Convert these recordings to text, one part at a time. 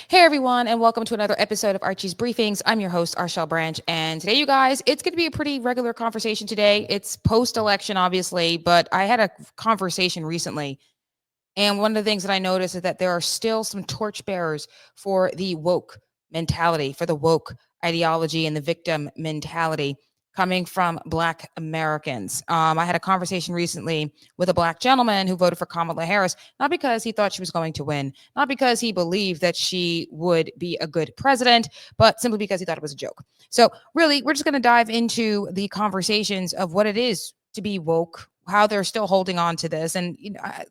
Hey everyone, and welcome to another episode of Archie's Briefings. I'm your host, Arshel Branch, and today, you guys, it's going to be a pretty regular conversation today. It's post-election, obviously, but I had a conversation recently, and one of the things that I noticed is that there are still some torchbearers for the woke mentality, for the woke ideology and the victim mentality coming from Black Americans. I had a conversation recently with a Black gentleman who voted for Kamala Harris, not because he thought she was going to win, not because he believed that she would be a good president, but simply because he thought it was a joke. So, really, we're just going to dive into the conversations of what it is to be woke, how they're still holding on to this. And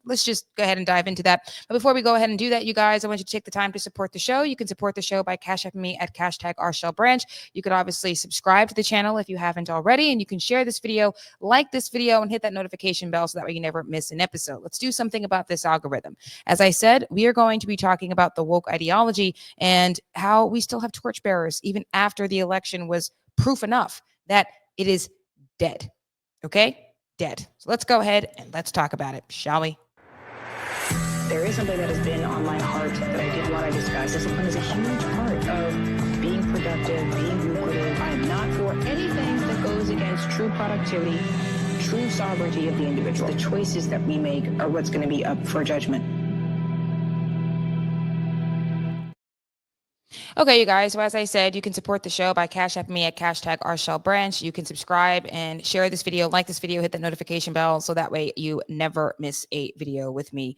let's just go ahead and dive into that. But before we go ahead and do that, you guys, I want you to take the time to support the show. You can support the show by Cash Apping me at #RShellBranch. You could obviously subscribe to the channel if you haven't already, and you can share this video, like this video, and hit that notification bell so that way you never miss an episode. Let's do something about this algorithm. As I said, we are going to be talking about the woke ideology and how we still have torchbearers even after the election was proof enough that it is dead. Okay? Dead. So let's go ahead and let's talk about it, shall we? There is something that has been on my heart that I did want to discuss. Discipline is a huge part of being productive, being lucrative. I am not for anything that goes against true productivity, true sovereignty of the individual. The choices that we make are what's going to be up for judgment. Okay, you guys. So as I said, you can support the show by Cash Apping me at #RShellBranch. You can subscribe and share this video, like this video, hit that notification bell so that way you never miss a video with me.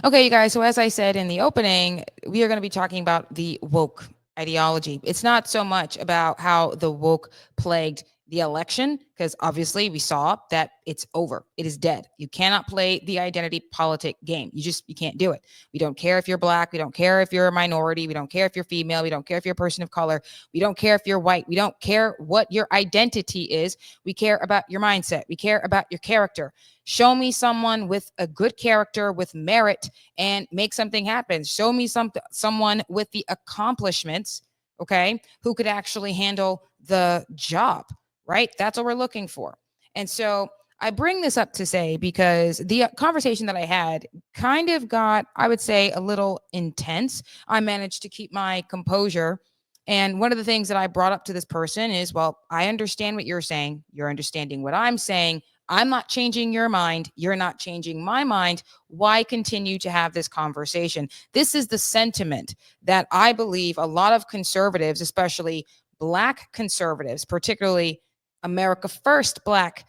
Okay, you guys. So as I said in the opening, we are going to be talking about the woke ideology. It's not so much about how the woke plagued the election, because obviously we saw that it's over. It is dead. You cannot play the identity politic game. You can't do it. We don't care if you're Black. We don't care if you're a minority. We don't care if you're female. We don't care if you're a person of color. We don't care if you're white. We don't care what your identity is. We care about your mindset. We care about your character. Show me someone with a good character, with merit, and make something happen. Show me someone with the accomplishments, okay, who could actually handle the job. Right? That's what we're looking for. And so I bring this up to say because the conversation that I had kind of got, I would say, a little intense. I managed to keep my composure. And one of the things that I brought up to this person is, well, I understand what you're saying. You're understanding what I'm saying. I'm not changing your mind. You're not changing my mind. Why continue to have this conversation? This is the sentiment that I believe a lot of conservatives, especially Black conservatives, particularly America First Black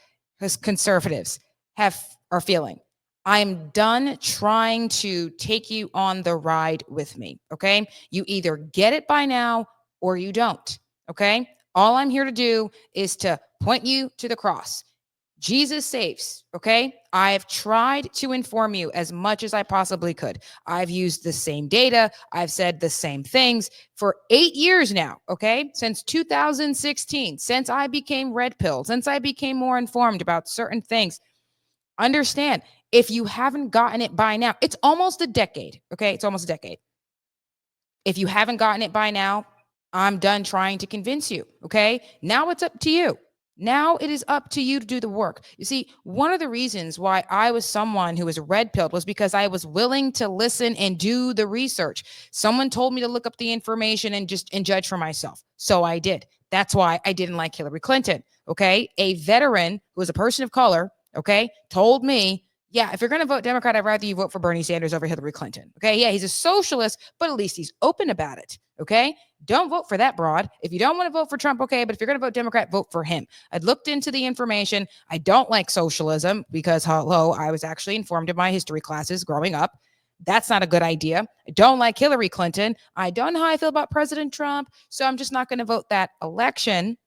conservatives are feeling. I'm done trying to take you on the ride with me. Okay. You either get it by now or you don't. Okay. All I'm here to do is to point you to the cross. Jesus saves, okay? I've tried to inform you as much as I possibly could. I've used the same data. I've said the same things for 8 years now, okay? Since 2016, since I became red pilled, since I became more informed about certain things. Understand, if you haven't gotten it by now, it's almost a decade, okay? It's almost a decade. If you haven't gotten it by now, I'm done trying to convince you, okay? Now it's up to you. Now it is up to you to do the work. You see, one of the reasons why I was someone who was red-pilled was because I was willing to listen and do the research. Someone told me to look up the information and judge for myself. So I did. That's why I didn't like Hillary Clinton, okay? A veteran who was a person of color, okay, told me, yeah, if you're going to vote Democrat, I'd rather you vote for Bernie Sanders over Hillary Clinton. Okay. Yeah, he's a socialist, but at least he's open about it. Okay. Don't vote for that broad. If you don't want to vote for Trump, okay, but if you're going to vote Democrat, vote for him. I looked into the information. I don't like socialism because, hello, I was actually informed in my history classes growing up. That's not a good idea. I don't like Hillary Clinton. I don't know how I feel about President Trump. So I'm just not going to vote that election.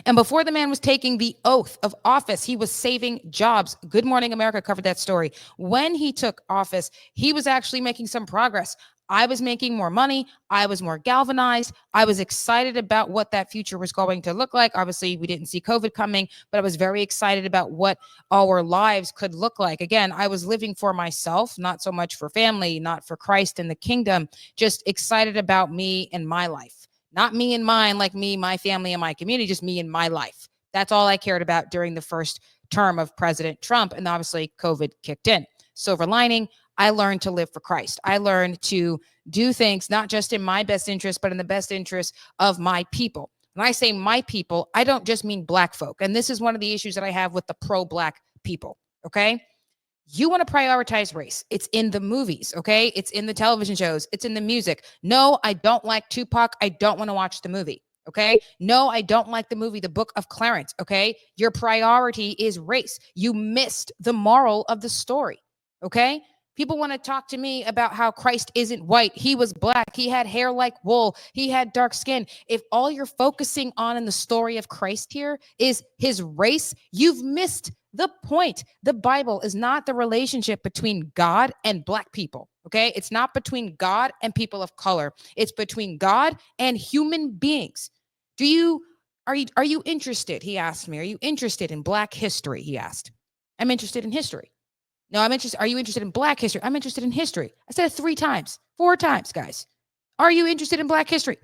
And before the man was taking the oath of office, he was saving jobs. Good Morning America covered that story. When he took office, he was actually making some progress. I was making more money. I was more galvanized. I was excited about what that future was going to look like. Obviously, we didn't see COVID coming, but I was very excited about what our lives could look like. Again, I was living for myself, not so much for family, not for Christ and the kingdom, just excited about me and my life. Not me and mine, like me, my family, and my community, just me and my life. That's all I cared about during the first term of President Trump. And obviously, COVID kicked in. Silver lining, I learned to live for Christ. I learned to do things not just in my best interest, but in the best interest of my people. When I say my people, I don't just mean Black folk. And this is one of the issues that I have with the pro-Black people. Okay. You want to prioritize race. It's in the movies, okay? It's in the television shows. It's in the music. No, I don't like Tupac. I don't want to watch the movie, okay? No, I don't like the movie, The Book of Clarence, okay? Your priority is race. You missed the moral of the story, okay? People want to talk to me about how Christ isn't white. He was Black. He had hair like wool. He had dark skin. If all you're focusing on in the story of Christ here is his race, you've missed the point. The Bible is not the relationship between God and Black people, okay? It's not between God and people of color. It's between God and human beings. Are you interested? He asked me. Are you interested in Black history? He asked. I'm interested in history. No, I'm interested. Are you interested in Black history? I'm interested in history. I said it 3 times, 4 times, guys. Are you interested in Black history?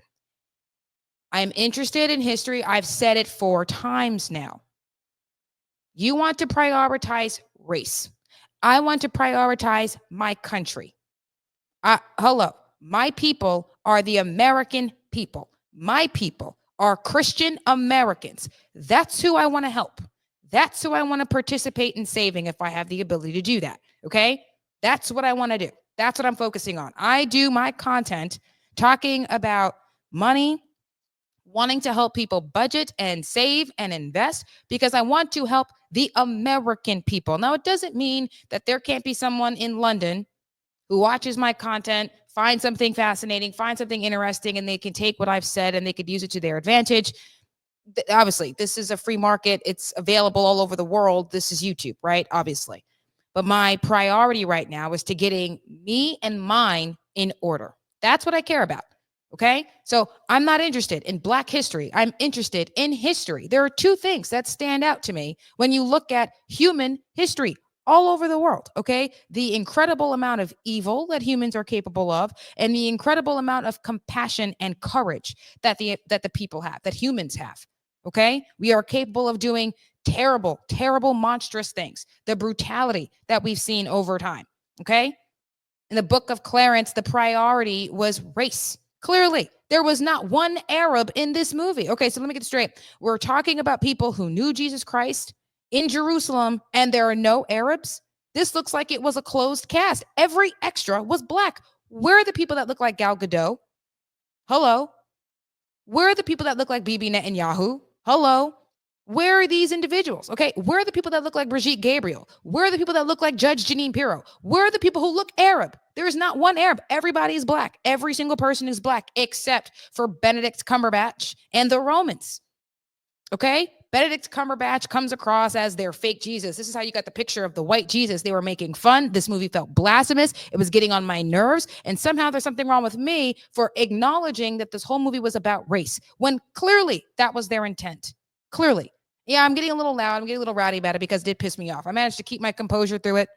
I am interested in history. I've said it 4 times now. You want to prioritize race. I want to prioritize my country. Hello. My people are the American people. My people are Christian Americans. That's who I want to help. That's who I want to participate in saving if I have the ability to do that. Okay? That's what I want to do. That's what I'm focusing on. I do my content talking about money, wanting to help people budget and save and invest because I want to help the American people. Now, it doesn't mean that there can't be someone in London who watches my content, finds something fascinating, finds something interesting, and they can take what I've said and they could use it to their advantage. Obviously, this is a free market. It's available all over the world. This is YouTube, right? Obviously. But my priority right now is to getting me and mine in order. That's what I care about. Okay. So I'm not interested in Black history. I'm interested in history. There are 2 things that stand out to me when you look at human history all over the world. Okay. The incredible amount of evil that humans are capable of, and the incredible amount of compassion and courage that the people have, that humans have. Okay. We are capable of doing terrible, terrible, monstrous things. The brutality that we've seen over time. Okay. In the Book of Clarence, the priority was race. Clearly, there was not one Arab in this movie. Okay, so let me get this straight. We're talking about people who knew Jesus Christ in Jerusalem, and there are no Arabs. This looks like it was a closed cast. Every extra was Black. Where are the people that look like Gal Gadot? Hello. Where are the people that look like Bibi Netanyahu? Hello. Where are these individuals? Okay. Where are the people that look like Brigitte Gabriel? Where are the people that look like Judge Jeanine Pirro? Where are the people who look Arab? There is not one Arab. Everybody is Black. Every single person is Black, except for Benedict Cumberbatch and the Romans. Okay. Benedict Cumberbatch comes across as their fake Jesus. This is how you got the picture of the white Jesus. They were making fun. This movie felt blasphemous. It was getting on my nerves. And somehow there's something wrong with me for acknowledging that this whole movie was about race, when clearly that was their intent. Clearly. Yeah, I'm getting a little loud. I'm getting a little rowdy about it because it did piss me off. I managed to keep my composure through it.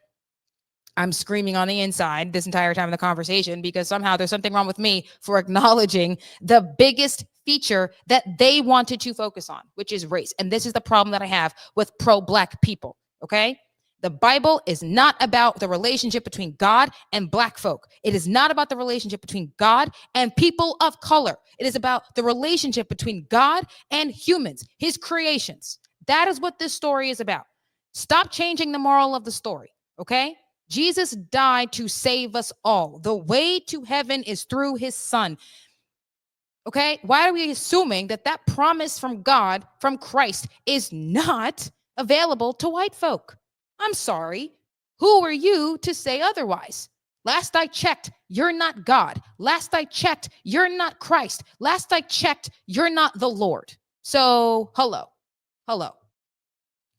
I'm screaming on the inside this entire time in the conversation because somehow there's something wrong with me for acknowledging the biggest feature that they wanted to focus on, which is race. And this is the problem that I have with pro-Black people, okay? The Bible is not about the relationship between God and Black folk. It is not about the relationship between God and people of color. It is about the relationship between God and humans, his creations. That is what this story is about. Stop changing the moral of the story, okay? Jesus died to save us all. The way to heaven is through his son. Okay? Why are we assuming that that promise from God, from Christ, is not available to white folk? I'm sorry. Who are you to say otherwise? Last I checked, you're not God. Last I checked, you're not Christ. Last I checked, you're not the Lord. So, hello.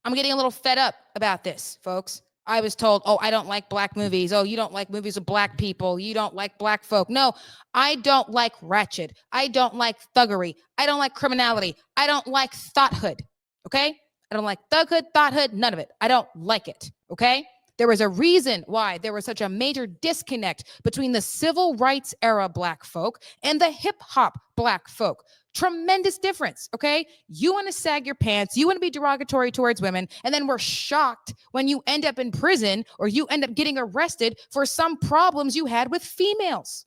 I'm getting a little fed up about this, folks. I was told, oh, I don't like Black movies. Oh, you don't like movies with Black people. You don't like Black folk. No, I don't like ratchet. I don't like thuggery. I don't like criminality. I don't like thoughthood. Okay? I don't like thughood, thoughthood, none of it. I don't like it. Okay? There was a reason why there was such a major disconnect between the civil rights era Black folk and the hip hop Black folk. Tremendous difference, okay? You want to sag your pants, you want to be derogatory towards women, and then we're shocked when you end up in prison or you end up getting arrested for some problems you had with females.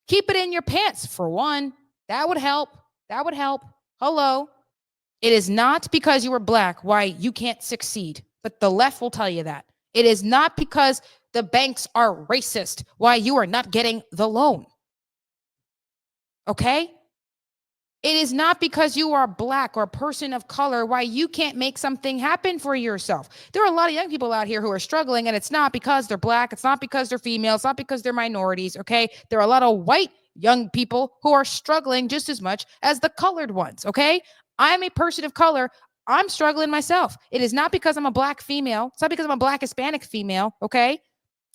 Keep it in your pants, for one. That would help. That would help. Hello. It is not because you were black why you can't succeed, but the left will tell you that. It is not because the banks are racist why you are not getting the loan. Okay? It is not because you are black or a person of color why you can't make something happen for yourself. There are a lot of young people out here who are struggling, and it's not because they're black. It's not because they're female. It's not because they're minorities, okay? There are a lot of white young people who are struggling just as much as the colored ones, okay? I'm a person of color. I'm struggling myself. It is not because I'm a black female. It's not because I'm a black Hispanic female, okay?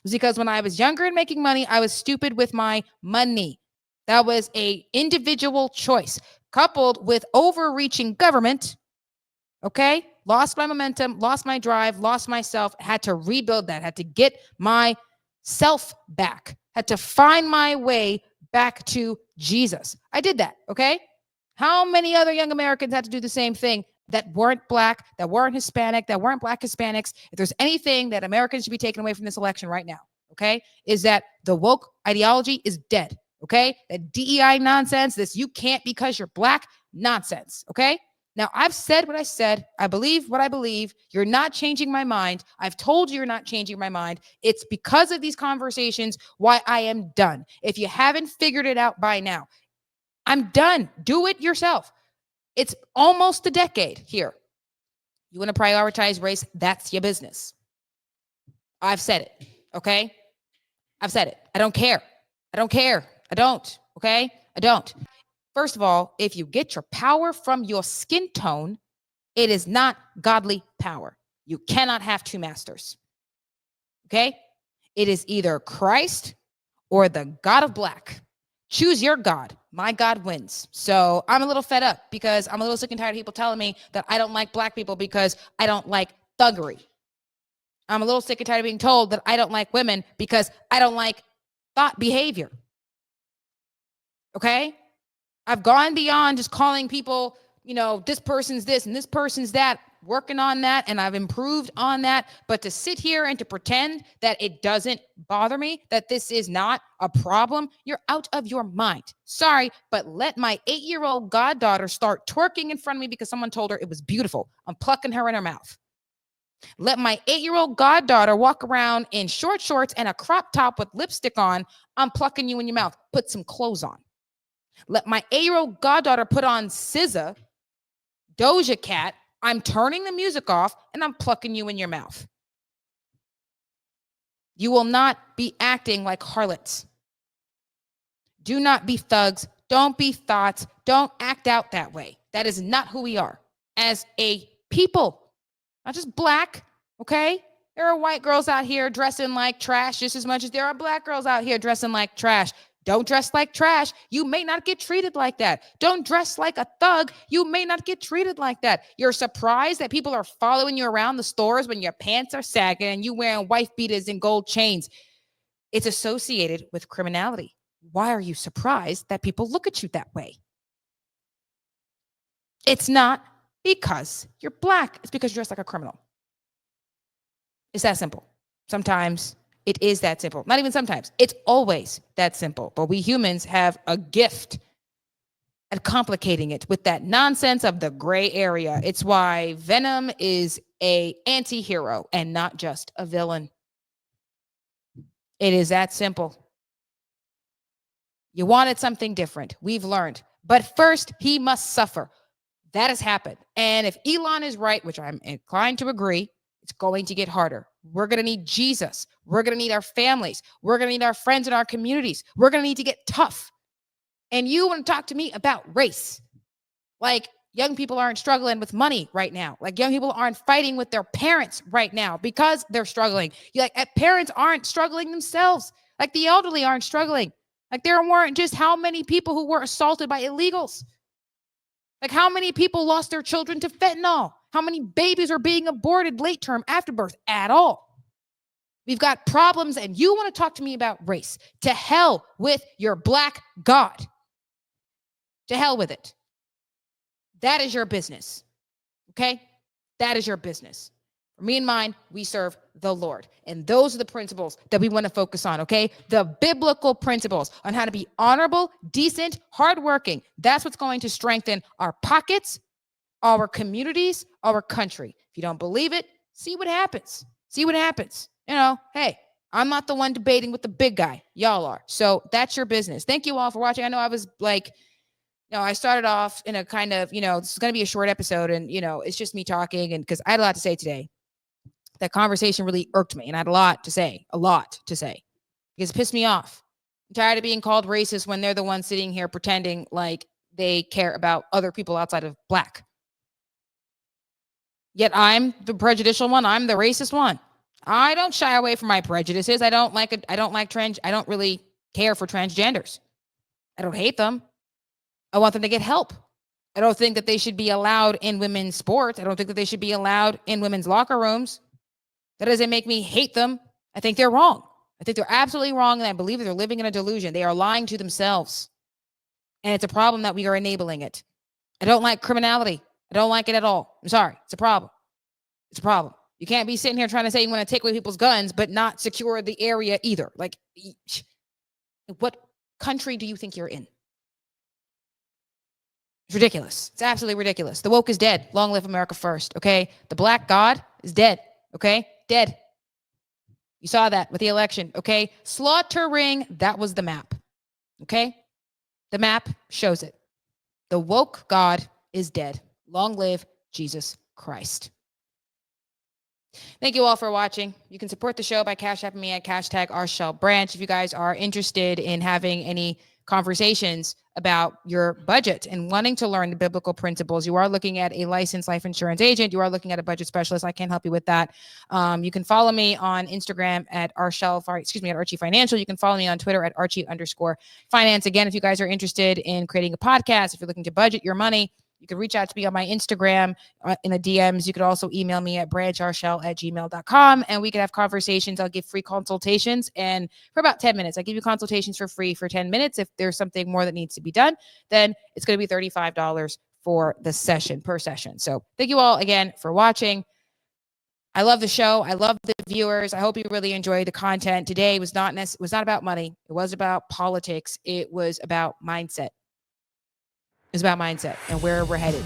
It's because when I was younger and making money, I was stupid with my money. That was an individual choice coupled with overreaching government, okay? Lost my momentum, lost my drive, lost myself, had to rebuild that, had to get myself back, had to find my way back to Jesus. I did that, okay? How many other young Americans had to do the same thing that weren't black, that weren't Hispanic, that weren't black Hispanics? If there's anything that Americans should be taking away from this election right now, okay, is that the woke ideology is dead. Okay, that DEI nonsense, this you can't because you're black nonsense. Okay, now I've said what I said. I believe what I believe. You're not changing my mind. I've told you you're not changing my mind. It's because of these conversations why I am done. If you haven't figured it out by now, I'm done. Do it yourself. It's almost a decade here. You want to prioritize race? That's your business. I've said it. Okay, I've said it. I don't care. I don't care. I don't, okay? I don't. First of all, if you get your power from your skin tone, it is not godly power. You cannot have two masters, okay? It is either Christ or the God of black. Choose your God. My God wins. So I'm a little fed up because I'm a little sick and tired of people telling me that I don't like black people because I don't like thuggery. I'm a little sick and tired of being told that I don't like women because I don't like thought behavior. Okay? I've gone beyond just calling people, this person's this and this person's that, working on that, and I've improved on that. But to sit here and to pretend that it doesn't bother me, that this is not a problem, you're out of your mind. Sorry, but let my 8-year-old goddaughter start twerking in front of me because someone told her it was beautiful. I'm plucking her in her mouth. Let my 8-year-old goddaughter walk around in short shorts and a crop top with lipstick on. I'm plucking you in your mouth. Put some clothes on. Let my 8-year-old goddaughter put on SZA, Doja Cat. I'm turning the music off and I'm plucking you in your mouth. You will not be acting like harlots. Do not be thugs. Don't be thoughts. Don't act out that way. That is not who we are as a people. Not just black, okay? There are white girls out here dressing like trash just as much as there are black girls out here dressing like trash. Don't dress like trash. You may not get treated like that. Don't dress like a thug. You may not get treated like that. You're surprised that people are following you around the stores when your pants are sagging and you wearing wife beaters and gold chains. It's associated with criminality. Why are you surprised that people look at you that way? It's not because you're black. It's because you're dressed like a criminal. It's that simple. Sometimes it is that simple. Not even sometimes. It's always that simple. But we humans have a gift at complicating it with that nonsense of the gray area. It's why Venom is an anti-hero and not just a villain. It is that simple. You wanted something different. We've learned. But first, he must suffer. That has happened. And if Elon is right, which I'm inclined to agree, it's going to get harder. We're going to need Jesus. We're going to need our families. We're going to need our friends in our communities. We're going to need to get tough. And you want to talk to me about race. Like young people aren't struggling with money right now. Like young people aren't fighting with their parents right now because they're struggling. Parents aren't struggling themselves. Like the elderly aren't struggling. Like there weren't just how many people who were assaulted by illegals. Like how many people lost their children to fentanyl? How many babies are being aborted late term after birth at all? We've got problems and you want to talk to me about race. To hell with your black God. To hell with it. That is your business. Okay? That is your business. For me and mine, we serve the Lord. And those are the principles that we want to focus on, okay? The biblical principles on how to be honorable, decent, hardworking. That's what's going to strengthen our pockets, our communities, our country. If you don't believe it, see what happens. See what happens. Hey, I'm not the one debating with the big guy. Y'all are. So that's your business. Thank you all for watching. I know I was like, I started off in a kind of, this is going to be a short episode and, it's just me talking and because I had a lot to say today. That conversation really irked me and I had a lot to say because it pissed me off. I'm tired of being called racist when they're the ones sitting here pretending like they care about other people outside of Black. Yet I'm the prejudicial one. I'm the racist one. I don't shy away from my prejudices. I don't really care for transgenders. I don't hate them. I want them to get help. I don't think that they should be allowed in women's sports. I don't think that they should be allowed in women's locker rooms. That doesn't make me hate them. I think they're wrong. I think they're absolutely wrong. And I believe that they're living in a delusion. They are lying to themselves. And it's a problem that we are enabling it. I don't like criminality. I don't like it at all. I'm sorry. It's a problem. It's a problem. You can't be sitting here trying to say you want to take away people's guns, but not secure the area either. Like, what country do you think you're in? It's ridiculous. It's absolutely ridiculous. The woke is dead. Long live America first. Okay. The Black God is dead. Okay. Dead. You saw that with the election. Okay. Slaughtering. That was the map. Okay. The map shows it. The woke God is dead. Long live Jesus Christ. Thank you all for watching. You can support the show by Cash Apping me at #RShellBranch. If you guys are interested in having any conversations about your budget and wanting to learn the biblical principles, you are looking at a licensed life insurance agent. You are looking at a budget specialist. I can't help you with that. You can follow me on Instagram at Archie Financial. You can follow me on Twitter at Archie_finance. Again, if you guys are interested in creating a podcast, if you're looking to budget your money, you can reach out to me on my Instagram in the DMs. You could also email me at branchrshell@gmail.com and we could have conversations. I'll give free consultations and for about 10 minutes. I give you consultations for free for 10 minutes. If there's something more that needs to be done, then it's going to be $35 for the session per session. So thank you all again for watching. I love the show. I love the viewers. I hope you really enjoyed the content. Today was not about money. It was about politics. It was about mindset. It's about mindset and where we're headed.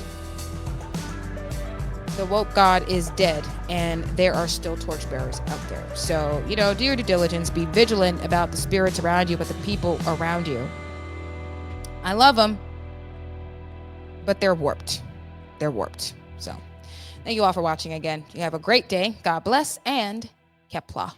The woke God is dead and there are still torchbearers out there. So, do your due diligence, be vigilant about the spirits around you, but the people around you. I love them, but they're warped. They're warped. So thank you all for watching again. You have a great day. God bless and Kepla.